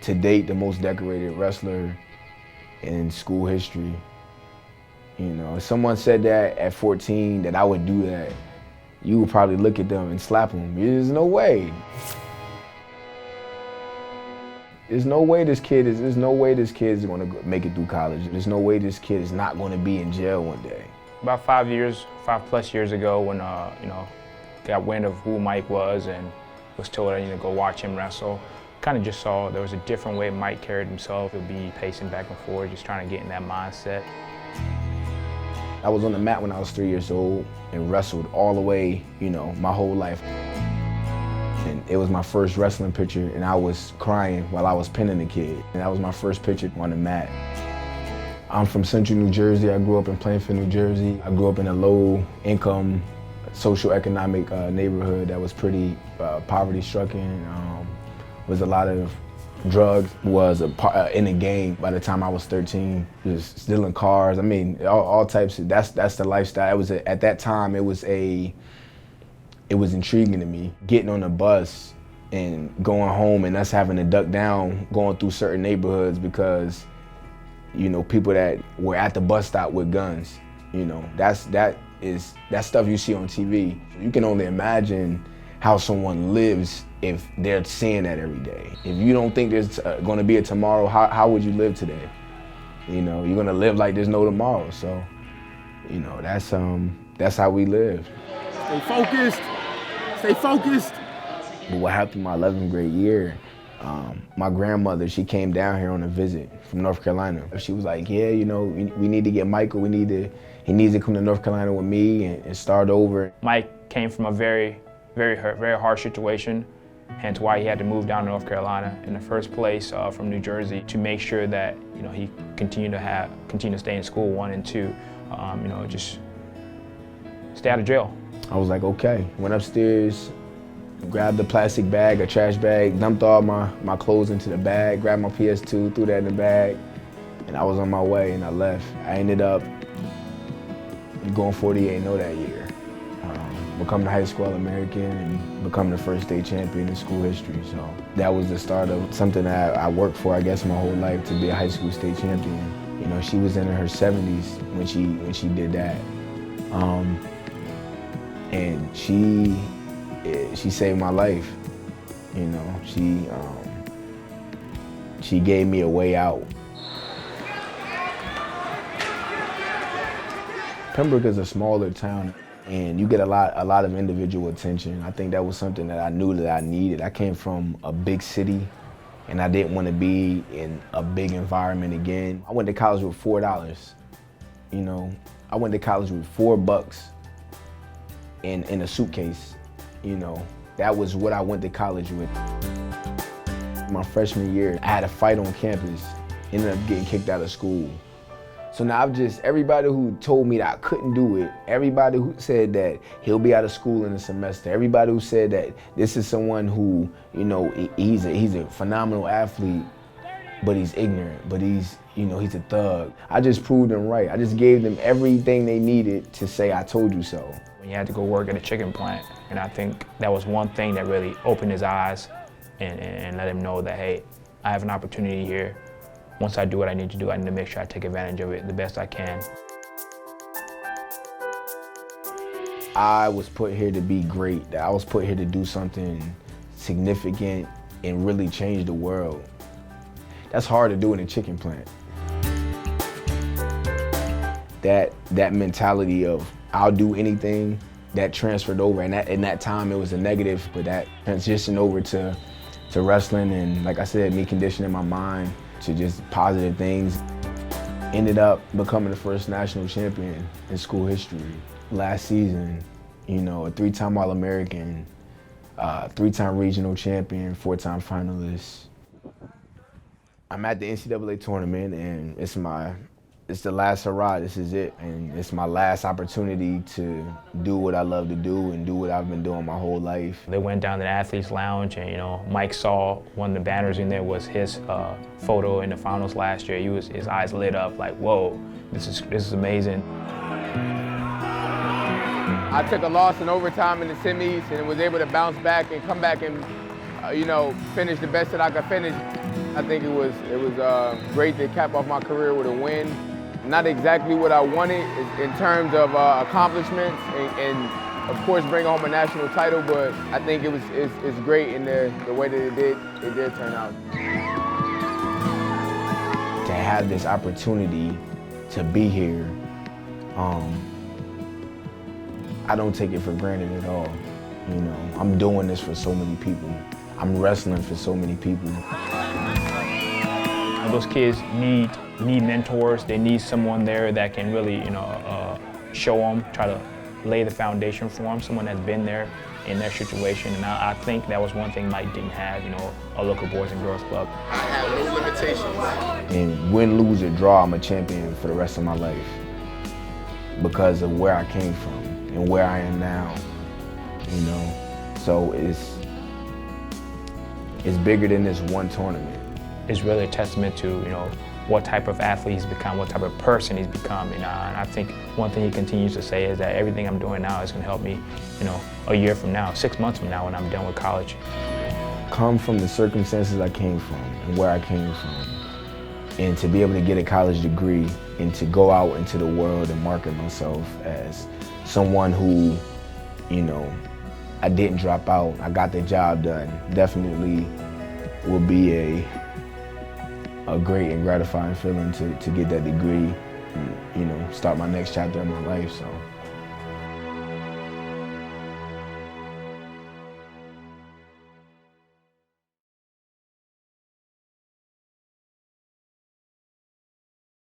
to date, the most decorated wrestler in school history. You know, if someone said that at 14, that I would do that, you would probably look at them and slap them. There's no way. There's no way this kid is going to make it through college. There's no way this kid is not going to be in jail one day. About 5+ years ago, when got wind of who Mike was and was told I needed to go watch him wrestle, kind of just saw there was a different way Mike carried himself. He'd be pacing back and forth, just trying to get in that mindset. I was on the mat when I was 3 years old and wrestled all the way, my whole life. And it was my first wrestling picture, and I was crying while I was pinning the kid. And that was my first picture on the mat. I'm from Central New Jersey. I grew up in Plainfield, New Jersey. I grew up in a low-income, social-economic neighborhood that was pretty poverty-stricken. Was a lot of drugs. Was in the gang by the time I was 13. Just stealing cars. I mean, all types of. That's the lifestyle. It was at that time. It was intriguing to me. Getting on the bus and going home and us having to duck down, going through certain neighborhoods because, people that were at the bus stop with guns. That's stuff you see on TV. You can only imagine how someone lives if they're seeing that every day. If you don't think there's going to be a tomorrow, how would you live today? You're going to live like there's no tomorrow. So, that's how we live. Stay focused. Stay focused. But what happened my 11th grade year, my grandmother, she came down here on a visit from North Carolina. She was like, yeah, we need to get Michael. He needs to come to North Carolina with me and start over. Mike came from a very harsh situation, hence why he had to move down to North Carolina in the first place from New Jersey to make sure that he continue to stay in school, 1 and 2, just stay out of jail. I was like, okay. Went upstairs, grabbed a plastic bag, a trash bag, dumped all my clothes into the bag, grabbed my PS2, threw that in the bag, and I was on my way and I left. I ended up going 48-0 that year. Becoming a high school All-American and becoming the first state champion in school history. So that was the start of something that I worked for, I guess, my whole life, to be a high school state champion. She was in her 70s when she did that. And she saved my life. She gave me a way out. Pembroke is a smaller town, and you get a lot of individual attention. I think that was something that I knew that I needed. I came from a big city, and I didn't want to be in a big environment again. I went to college with $4. I went to college with $4 in a suitcase. That was what I went to college with. My freshman year, I had a fight on campus, ended up getting kicked out of school. So now everybody who told me that I couldn't do it, everybody who said that he'll be out of school in a semester, everybody who said that this is someone who, he's a phenomenal athlete, but he's ignorant, but he's a thug. I just proved them right. I just gave them everything they needed to say, I told you so. He had to go work at a chicken plant, and I think that was one thing that really opened his eyes and let him know that, hey, I have an opportunity here. Once I do what I need to do, I need to make sure I take advantage of it the best I can. I was put here to be great. I was put here to do something significant and really change the world. That's hard to do in a chicken plant. That mentality of I'll do anything, that transferred over, and in that time it was a negative, but that transitioned over to wrestling, and like I said, me conditioning my mind to just positive things. Ended up becoming the first national champion in school history. Last season, a 3-time All-American, 3-time regional champion, 4-time finalist. I'm at the NCAA tournament, and it's the last hurrah. This is it, and it's my last opportunity to do what I love to do and do what I've been doing my whole life. They went down to the athletes lounge, and Mike saw one of the banners in there was his photo in the finals last year. His eyes lit up like, whoa, this is amazing. I took a loss in overtime in the semis and was able to bounce back and come back and finish the best that I could finish. I think it was great to cap off my career with a win. Not exactly what I wanted in terms of accomplishments and of course bring home a national title, but I think it's great in the way that it did turn out. To have this opportunity to be here, I don't take it for granted at all. You know, I'm doing this for so many people. I'm wrestling for so many people. Those kids need mentors. They need someone there that can really, show them, try to lay the foundation for them, someone that's been there in their situation. And I think that was one thing Mike didn't have, a local Boys and Girls Club. I have no limitations. And win, lose, or draw, I'm a champion for the rest of my life because of where I came from and where I am now, So it's bigger than this one tournament. It's really a testament to, what type of athlete he's become, what type of person he's become. And I think one thing he continues to say is that everything I'm doing now is going to help me, a year from now, 6 months from now when I'm done with college. Come from the circumstances I came from and where I came from, and to be able to get a college degree and to go out into the world and market myself as someone who, I didn't drop out, I got the job done, definitely will be a great and gratifying feeling to get that degree and, start my next chapter of my life. So.